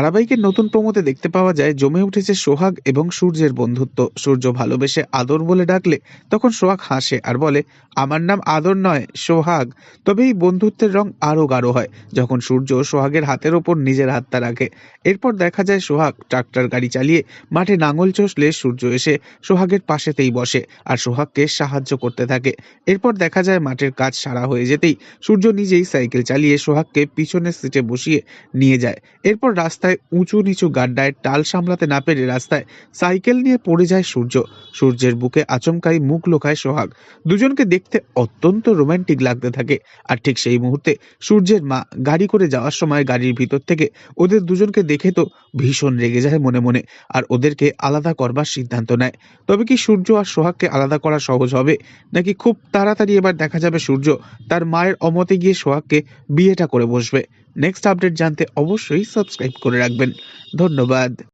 ধারাবাহিকের নতুন প্রোমোতে দেখতে পাওয়া যায় জমে উঠেছে সোহাগ এবং সূর্যের বন্ধুত্ব। সূর্য ভালোবেসে আদর বলে ডাকলে তখন সোহাগ হাসে আর বলে, আমার নাম আদর নয়, সোহাগ। তবে এই বন্ধুত্বের রং আরো গাঢ় হয় যখন সূর্য সোহাগের হাতের ওপর নিজের হাতটা রাখে। এরপর দেখা যায় সোহাগ ট্রাক্টর গাড়ি চালিয়ে মাঠে লাঙল চষলে সূর্য এসে সোহাগের পাশেতেই বসে আর সোহাগকে সাহায্য করতে থাকে। এরপর দেখা যায় মাঠের কাজ সারা হয়ে যেতেই সূর্য নিজেই সাইকেল চালিয়ে সোহাগকে পিছনের সিটে বসিয়ে নিয়ে যায়। এরপর রাস্তায় উঁচু নিচু গাড্ডায় টাল সামলাতে না পেরে রাস্তায় সাইকেল নিয়ে পড়ে যায় সূর্য। সূর্যের বুকে আচমকাই মুখ লোকায় সোহাগ। দুজনকে দেখতে অত্যন্ত রোমান্টিক লাগতে থাকে। আর ঠিক সেই মুহূর্তে সূর্যের মা গাড়ি করে যাওয়ার সময় গাড়ির ভিতর থেকে ওদের দুজনকে দেখে তো ভীষণ রেগে যায় মনে মনে, আর ওদেরকে আলাদা করবার সিদ্ধান্ত নেয়। তবে কি সূর্য আর সোহাগকে আলাদা করা সহজ হবে, নাকি খুব তাড়াতাড়ি এবার দেখা যাবে সূর্য তার মায়ের অমতে গিয়ে সোহাগকে বিয়েটা করে বসবে? নেক্সট আপডেট জানতে অবশ্যই সাবস্ক্রাইব করে রাখবেন। ধন্যবাদ।